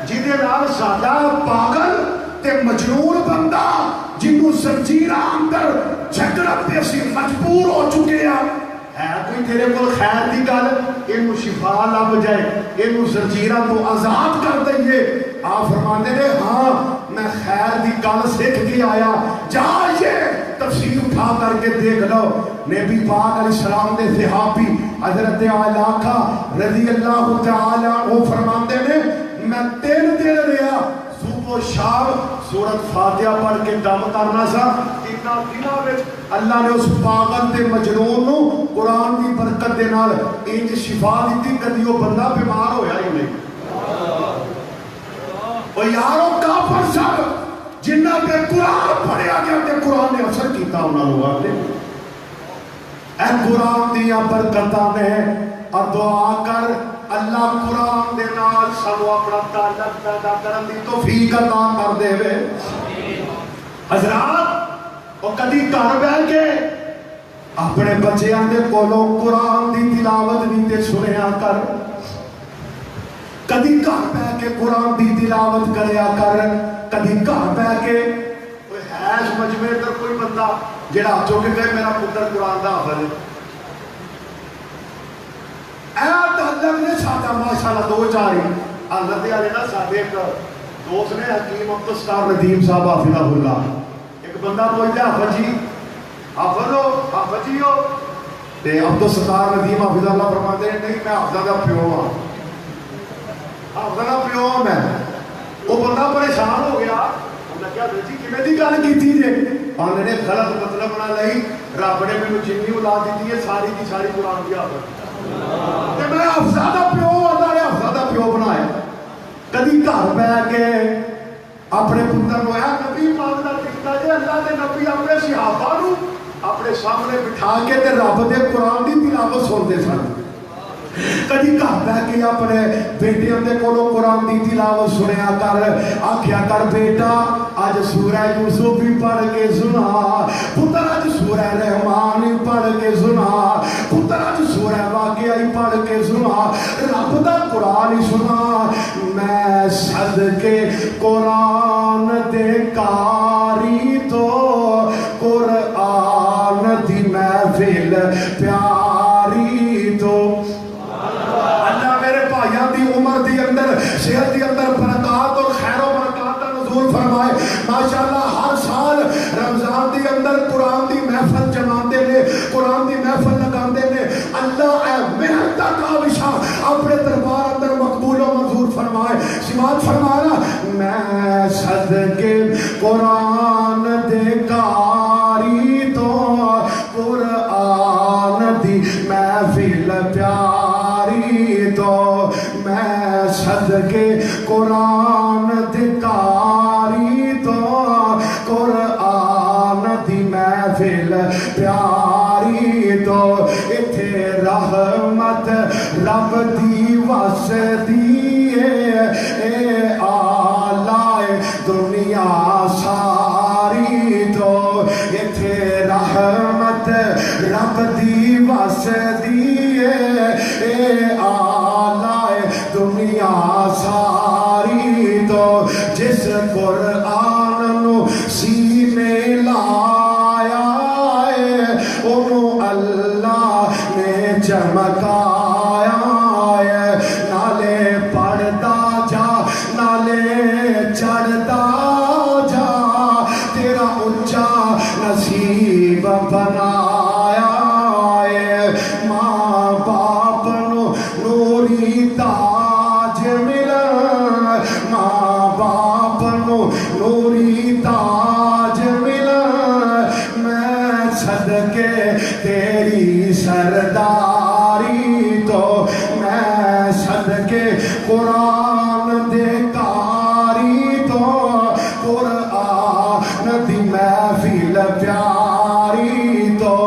جہدے نال ساڈا پاگل تے مجنون بندہ جنوں زنجیراں اندر جھگڑن تے اسی مجبور ہو چکے ہیں، ہے کوئی تیرے کول خیر دی گل اینوں شفا لب جائے، اینوں زنجیراں تو آزاد کر دئیے؟ آپ فرماندے نے ہاں میں خیر دی گل سیکھ کے آیا، جائیے تفسیر اٹھا کر کے دیکھ لو۔ نبی پاک علیہ السلام دے صحابی حضرت علاقہ رضی اللہ تعالیٰ وہ فرماندے نے میں 3 دن رہا، صبح و شام سورۃ فاتحہ پڑھ کے دم کرنا سا، اتنا دنوں میں اللہ نے اس پاگل تے مجنون نو قرآن دی برکت دے نال انج شفا دیتی کدی وہ بندہ بیمار ہویا ہی نہیں۔ اور یارو کافر سب جنہ پہ قرآن پڑھیا گیا تے قرآن نے اثر کیتا انہوں لوگوں نے۔ اے قرآن دیا برکتاں نے اور دعا کر اللہ قرآن دے نال سانو اپنا تعلق پیدا کرن دی توفیق عطا کر دے وے۔ حضرات او کدی گھر بیٹھ کے اپنے بچیاں دے کولوں قرآن دی تلاوت نہیں تے سنیا کر، کدی گھر بیٹھ کے قرآن دی تلاوت کریا کر، کدی گھر بیٹھ کے کوئی حیث مجمع در کوئی بندہ جڑا جو کہ کہے میرا پتر قرآن دا حافظ ہے، اے تعلق نے ساتھا ماشاءاللہ 2-4 حضرت علی نا ساتھ ایک دوست نے حکیم عبدالستار ندیم صاحب حافظہ اللہ، ایک بندہ پوچھتا حافظ جی حافظ ہو، حافظ جی ہو، تے عبدالستار ندیم حافظہ اللہ فرماتے ہیں نہیں میں حافظہ کا پیو ہوں، حافظہ کا پیو ہوں میں۔ وہ بندہ پریشان ہو گیا، کیا جی کمیں دی گل کیتی جے؟ انہوں نے غلط مطلب نہ لئی، رب نے مینوں جنی اولاد دیتی ہے ساری کی ساری قرآن کی حافظ تے میں حافظہ دا پیو اللہ نے حافظہ دا پیو بنایا۔ کدی گھر بیٹھ کے اپنے پتر نو اے نبی پاک دا دکھتا جے اللہ دے نبی اپنے صحابہ نو اپنے سامنے بٹھا کے تے رب دے قرآن دی تلاوت سنتے سن۔ کدی گھر بہ کے اپنے بیٹیاں دے کولوں قرآن دی تلاوت سنیا کر، آکھیا کر بیٹا اج سورہ یوسف بھی پڑھ کے سنا، پتر اج سورہ رحمان بھی پڑھ کے سنا، پتر اج سورہ واقعہ ہی پڑھ کے سنا، رب دا قرآن ہی سنا۔ میں صدقے قرآن دے کاری تو قرآن دی محفل پیاری تو، اللہ میرے بھائیاں دی عمر دی اندر صحت دی اندر برکات اور خیر و برکات کا نزول فرمائے۔ ماشاءاللہ ہر سال رمضان دی اندر قرآن دی محفل جماندے نے، قرآن دی محفل لگاندے نے۔ اللہ اے محنت دا کاوشاں اپنے دربار اندر مقبول و منظور فرمائے۔ سماعت فرمانا، میں صدقے قرآن دے کاری تو قرآن دی محفل پیاری تو، میں صدقے قرآن دے کاری تو قرآن دی محفل پیاری تو، اتھے رحمت رب دی وسدی اے آلائے دنیا ساری تو، اتھے رحمت رب دی وسدی اے آلائے دنیا ساری تو، جس قرآن نو سینے لایا ہے انہوں اللہ نے چمکایا ہے، نالے پڑھتا جا نالے چڑھتا جا، تیرا اونچا نصیب بنایا ہے، ماں باپ نو نوری تاج ملن، ماں باپ نو نوری تاج ملن، میں صدقے تیری سرداری تو، میں صدقے قرآن دے کاری تو قرآن دی محفل پیاری تو،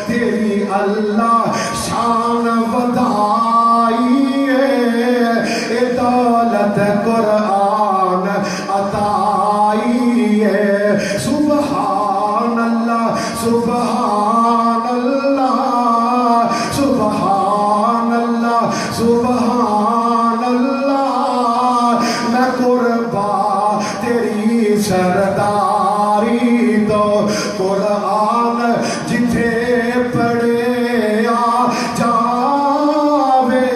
تیری اللہ شان ودائی ہے، اے دولت قرآن عطائی ہے، سبحان اللہ سبحان اللہ سبحان اللہ سبحان اللہ، میں قربان تیری سرداری تو، قرآن جتھے پڑھے آ جاوے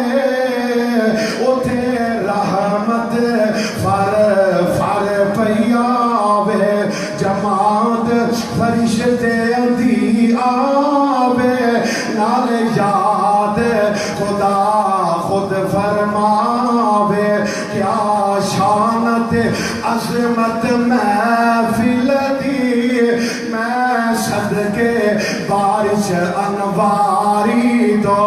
اتھے رحمت فر پیاوے، جماعت فرشتے دی آوے، نال یاد خدا خود فرماوے، کیا شانت عظمت محفل دی، میں صدقے بارش انواری تو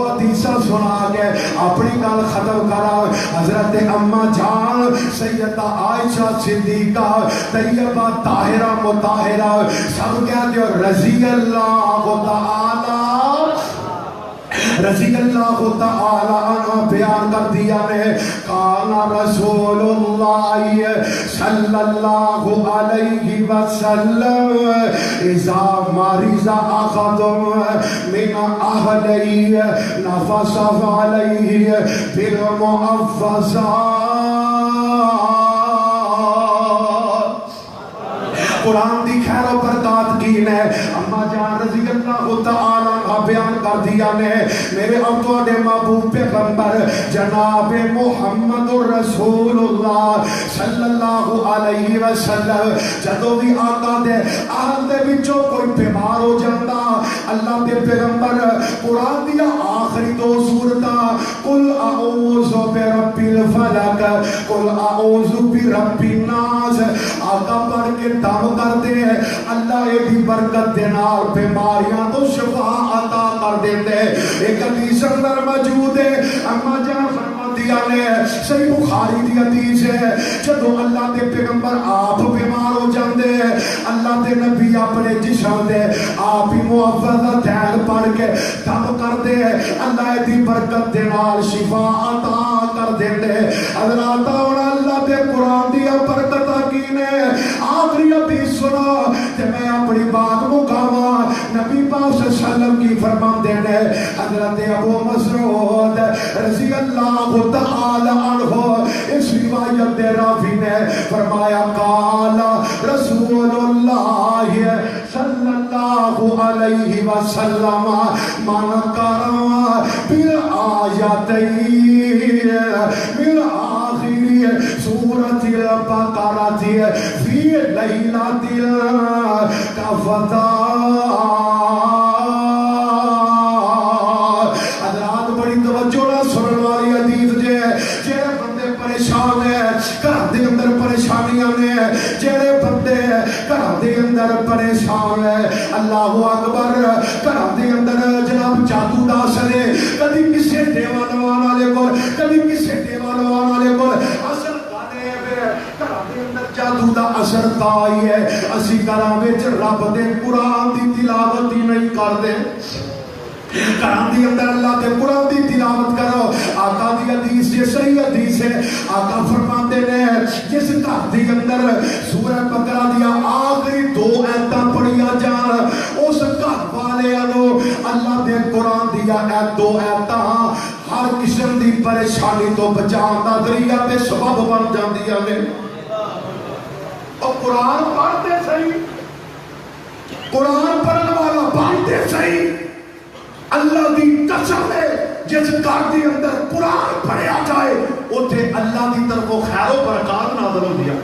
حدیثہ سنا کے اپنی گل ختم کرا۔ حضرت اماں جان سیدہ عائشہ صدیقہ طیبہ طاہرہ مطہرہ سب کہتے ہو رضی اللہ تعالی رضی اللہ تعالی عنہ بیان کر دیا نے، کانا رسول اللہ صلی اللہ علیہ وسلم اذا مرض احد من اہلہ نفث علیہ بالمعوذات، قرآن دی خیر و برکات کی نے اماں جان رضی اللہ تعالی عنہ بیان کر دیا نے، میرے اور تواڈے محبوب پیغمبر جناب محمد رسول اللہ صلی اللہ علیہ وسلم جدوں بھی آقا دے اہل دے وچوں کوئی بیمار ہو جاندا، اللہ دے پیغمبر قرآن دیا آخری دو سورتاں قل اعوذ برب الفلق قل اعوذ برب الناس آقا پڑھ کے دم کر دے، اللہ ایدی برکت دے نال بیماریاں تو شفا عطا کر دیتے۔ ایک حدیث اندر موجود ہے، اماں جان فرماتی قدسیہ نے صحیح بخاری دی حدیث ہے جدو اللہ دے پیغمبر آپ بیمار ہو جاندے اللہ دے نبی اپنے جسم دے آپ ہی معوذتین پڑھ کے دم کر دے اللہ دی برکت دے نال شفا عطا کر دیندے حضرات اور اللہ دے قرآن دی برکت کی نے آخری حدیث سنا تے میں اپنی بات مکاواں نبی پاک صلی اللہ علیہ وسلم کی فرمان دینے حضرت ابو مسعود رضی اللہ تعالی عنہ اس روایت دے راوی نے فرمایا قال رسول اللہ صلی اللہ علیہ وسلم من قرأ بالآیتین من آخر سورة البقرة في ليلة كفتان حضرات بڑی توجہ نہ سنن والی حدیث جے بندے پریشان ہیں گھر دے اندر پریشانیاں نے جڑے بندے گھر دے اندر پریشان ہیں اللہ اکبر گھر دے اندر جناب جادو دا اثر ہے کبھی کسے ڈیوا لوان والے کول کبھی کسے ڈیوا لوان والے کول اصل گانے گھر دے اندر جادو دا اثر تائی ہے اسی گھراں وچ رب دے قرآن دی تلاوت ہی نہیں کردے قرآن دی اندر اللہ دے قرآن دی تلاوت کرو آقا دی حدیث یہ صحیح حدیث ہے آقا فرماتے نے جس گھر دی اندر سورہ بقرہ دیا آخری 2 آیتاں پڑھیا جان اس گھر والے انو اللہ دے قرآن دیا 2 آیتاں ہر قسم دی پریشانی تو بچان دا ذریعہ تے سبب بن جاندیاں نے اور قرآن پڑھتے صحیح قرآن پڑھنے والا پڑھتے صحیح اللہ دی قسم ہے جس گھر دی اندر قرآن پڑھیا جائے اوتھے اللہ دی طرف خیر و برکات نازل ہوندی ہے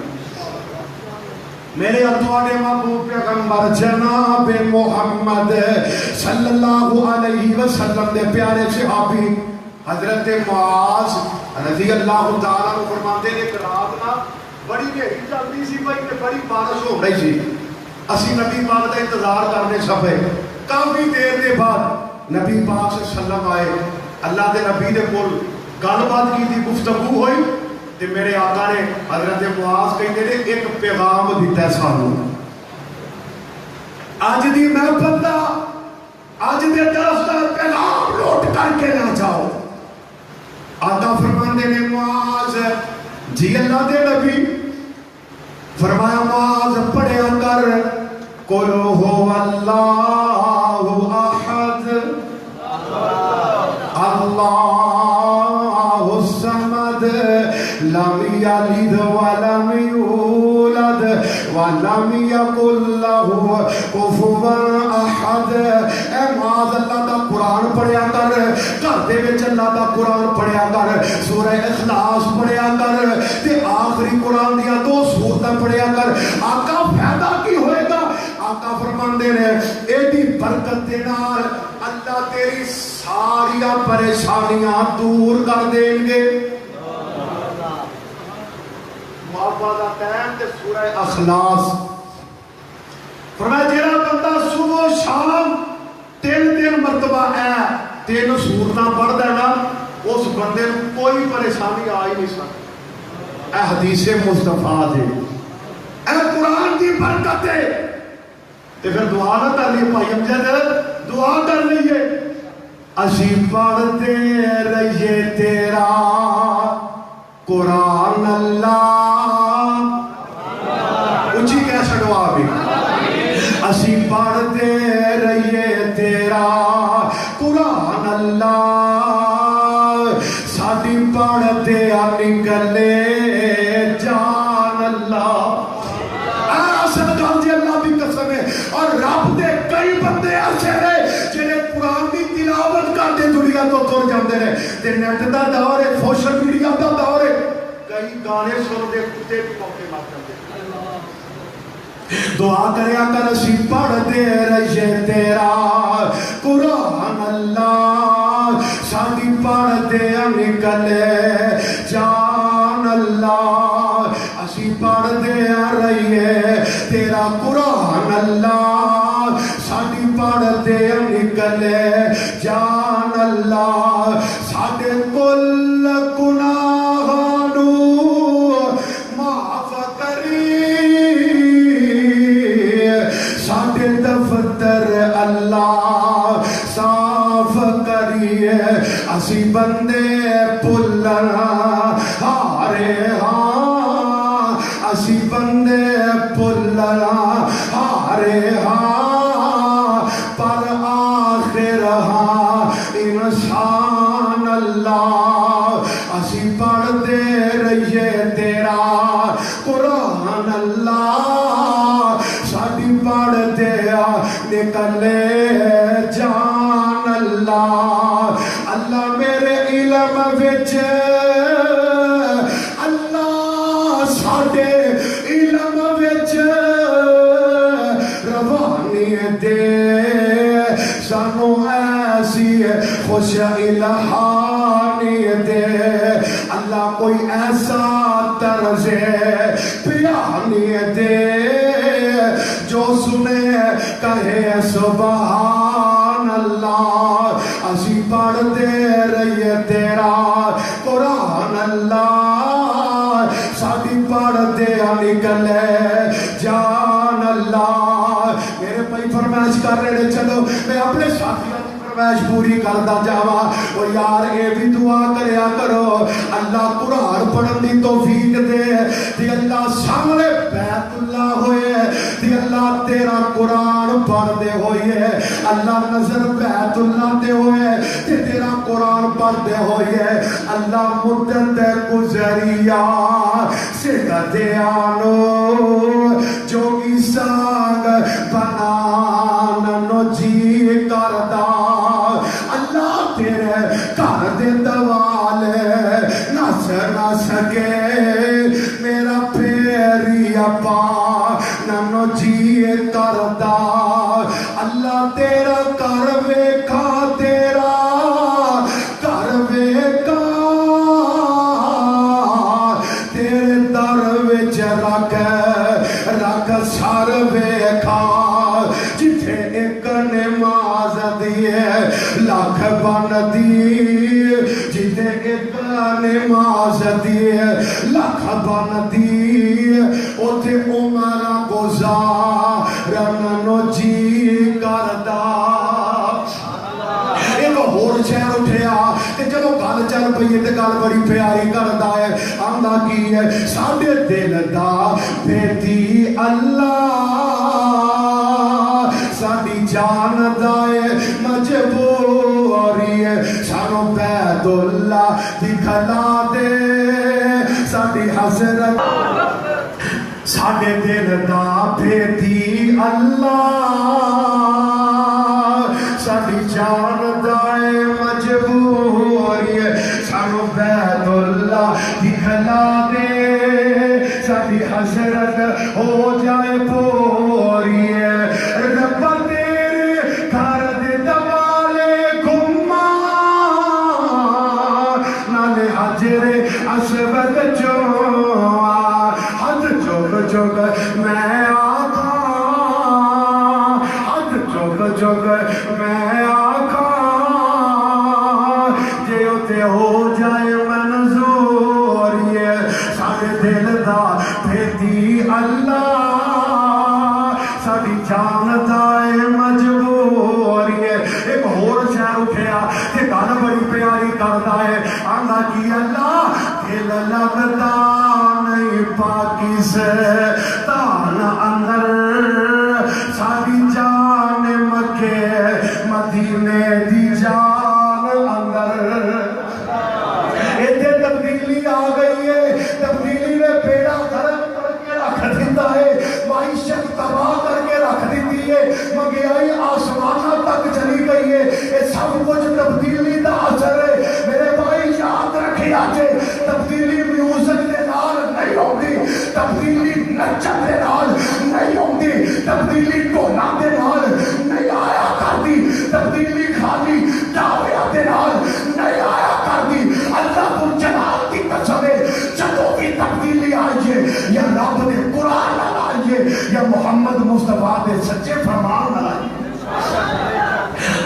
میرے اتوانے محبوب پیغمبر جناب محمد صلی اللہ علیہ وسلم دے پیارے صحابی حضرت معاذ رضی اللہ تعالیٰ کو فرماتے ہیں کہ رات نا بڑی گہری چلتی سی بھائی تے بڑی بارش ہو رہی سی اسی نبی پاک دا انتظار کرنے سب ہے کافی دیر دے بعد نبی پاک صلی اللہ علیہ وسلم آئے اللہ دے نبی دے کول گل بات کی تھی گفتگو ہوئی تے میرے آقا نے حضرت معاذ کہتے نے ایک پیغام دیتا ہے سانو آج دی محفل دا آج دے طرف دا پیغام لوٹ کر کے نہ جاؤ آقا فرماندے نے معاذ جی اللہ دے نبی فرمایا معاذ پڑھیا کر قل هو اللہ احد اللہ الصمد لم یلد ولم یولد ولم یکن له کفوا احد اے معاذ اللہ دا قرآن پڑھیا کر گھر دے وچ اللہ دا قرآن پڑھیا کر سورہ اخلاص پڑھیا کر تے آخری قرآن دیا 2 سورتاں پڑھیا کر آقا فائدہ کی ہوئے گا آقا فرماندے نے ایڈی برکت دے نال اللہ تیری ساری پریشانیاں دور کر دیں گے معوذتین تے سورہ اخلاص فرمایا جیڑا بندہ صبح و شام 3 مرتبہ 3 سورتاں پڑھدا ہے نا اس بندے کو کوئی پریشانی آ ہی نہیں سکتی اے حدیث مصطفیٰ دے اے قرآن کی برکت ہے تے پھر دعا نہ کر لیے بھائی امجد دعا کر لیے اسی پڑھتے رہیے تیرا قرآن اللہ اونچی کیسے دعا بھی اسی پڑھتے رہیے تیرا قرآن اللہ ساڈی پڑھتے نکلے جان اللہ اور رب دے کئی بندے ایسے نے جنہیں قرآن کی تلاوت کرتے دنیا تو تر جاندے نے تے نیٹ دا دور ہے سوشل میڈیا دا دور ہے کئی گانے سن دے کتے بھی موقع مار جاندے دعا کریا کر اسی پڑھتے رہیے تیرا قرآن اللہ ساڈی پڑھتے نکلے جان اللہ اسی پڑھتے رہیے تیرا قرآن اللہ ساڈی پڑھتے نکلے جان اللہ ساڈے کل گناہ اندر اللہ صاف کریے اسی بندے پلنا ہارے ہاں اسی بندے پلنا ہارے ہاں پر آخر ہاں انسان اللہ اسی پڑھ دے رہیے تیرا قرآن اللہ ساڑی پڑھ دیا نکلے جان اللہ اللہ میرے علم وچ اللہ ساڑے علم وچ روانی دے سانو ایسی خوش الہانی دے اللہ کوئی ایسا طرز پیانی دے جو سنے کہے سبحان اللہ اسی پڑھ دے رہیے تیرا قرآن اللہ ساڑی پڑھ دے نکلے جان اللہ میرے بھائی فرمائش کر رہے چلو میں اپنے ساتھیوں کی فرمائش پوری کرتا جاوا اور یار اے بھی دعا کریا کرو اللہ قرآن پڑھن دی توفیق دے دی اللہ سامنے بیت اللہ ہوئے دی اللہ تیرا قرآن پڑھ دے ہوئے اللہ نظر بیت اللہ دے ہوئے دی تیرا قرآن پڑھ دے ہوئے اللہ مدت گزریا سکھ دے آنو جو سانگ بنانو جی کردا اللہ تیرے کر دے دوالے نس نہ سکے میرا پیری اپا ننو جی کردا اللہ تیرا کر ویکھا تیرا کر ویکھا تیرے در وچ رکھ سر ویکھا جتھے ایک نماز دیے لاکھ بن دی جتھے ایک نماز دیے لاکھ بن دی اوتھے عمر گزارن نو جی کردا ایک ہور شہر اٹھیا کہ جب گل چل پئی تے گل بڑی پیاری کردا ہے آندا کی ہے ساڈے دل دا بیٹی اللہ ساڈی جان دائے مجبوری ہے سانو بیت اللہ دکھلا دے ساڈی حسرت ساڈے دل دا بیٹی اللہ ساڈی جان دائے مجبوری ہے سانو بیت اللہ دکھلا دے ساڈی حسرت ہو جائے پوری ہے رب تیرے گھر دے دوالے گھما نالے حجر اسود جو حد چوک چوک میں آکھا حد چوک چوک میں آکھا جے اتے ہو جائے منظور یہ ساڑے دل دا بھیتی اللہ ساڑی جان دائے مجبور یہ ایک ہور شہر اٹھیا کہ گانا بڑی پیاری کرتا ہے آنگا کی اللہ دل لگتا نہیں پاکی سے تان اندر ساڑی جان مکے مدینے دی جان اندر ایتے تبدیلی آ گئی ہے تبدیلی میں پیڑا گرم کر کے رکھ دیتا ہے معیشت تباہ کر کے رکھ دیتی ہے مہنگائی آسمانوں تک چلی گئی ہے یہ سب کچھ تبدیلی دا اثر ہے میرے بھائی یاد رکھے آجے تبدیلی میوزک دے نال نہیں ہوتی تبدیلی نچت دے نال نہیں ہوتی تبدیلی ٹونا دے نال نہیں آیا کرتی تبدیلی خالی دعویہ دے نال نہیں آیا کرتی اللہ کو جلال کی قسم ہے جدوں کی تبدیلی آئیے یا رب نے قرآن آئیے یا محمد مصطفیٰ دے سچے فرمان آئیے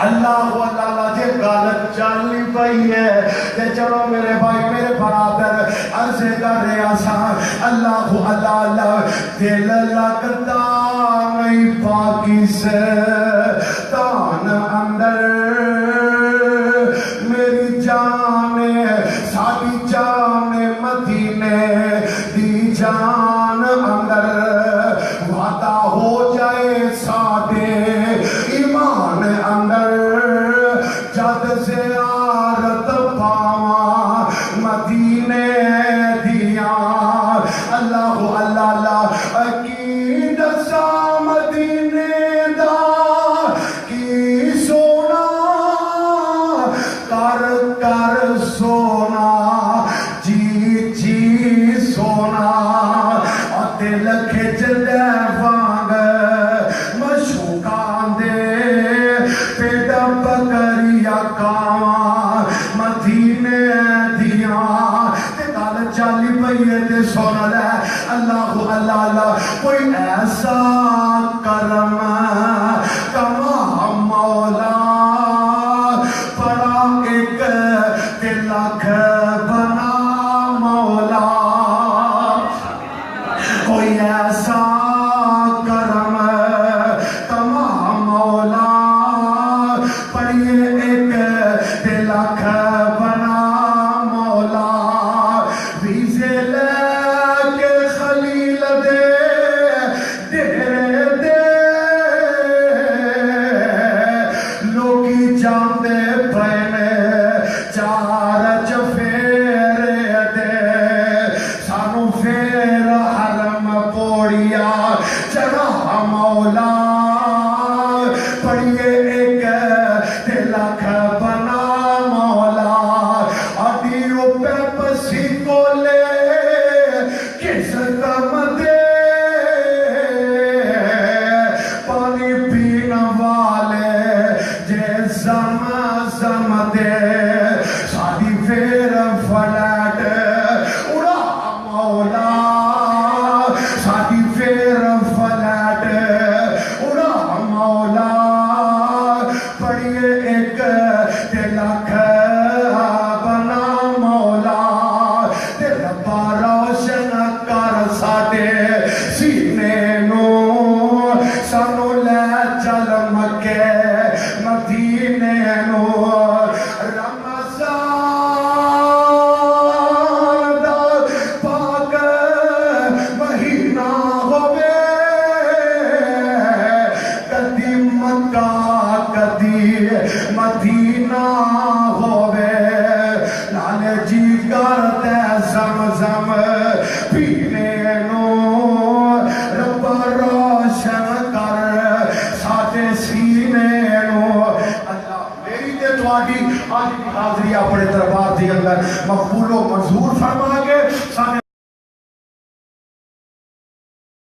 اللہ اللہ جے غالب چالی پئی ہے تے چلو میرے بھائی میرے برادر عرض کر رہے آسان اللہ دل لگتا نہیں پاکی سے مقام مدینے دیاں تے گل چلی پئی ہے تے سن لے اللہ اللہ اللہ کوئی ایسا کرم کما مولا پڑا ایک تے لاکھ بنا مولا کوئی ایسا کرم کما مولا پڑھیے ایک تے لاکھ بنا مولا ویزے لے کے خلیل دے ڈیرے دے لوگی جاندے پہنے چار چفیرے دے سانو پھر حرم پوڑیا چڑھا مولا پڑھیے ایک تے لاکھ بنا مولا آدیو پہ پسی کو لے کس کم دے پانی پین والے جے زم زم دے سادی پھر فلیٹ اڑا مولا سادی پھر فلیٹ اڑا مولا پڑھیے ایک تے لاکھ بنا مولا تے ربا روشن کر ساڈے سینے نو سانو لے چل مکے مدینے نو رمضان دا پاک مہینہ ہوے کدی مکہ کدی مدینہ ہوے نالے جی کرتے زمزم پینے نو رب روشن کر ساڈے سینے نو اللہ میری تے تواڈی آج کی حاضری اپنے دربار دے اندر مقبول و منظور فرما کے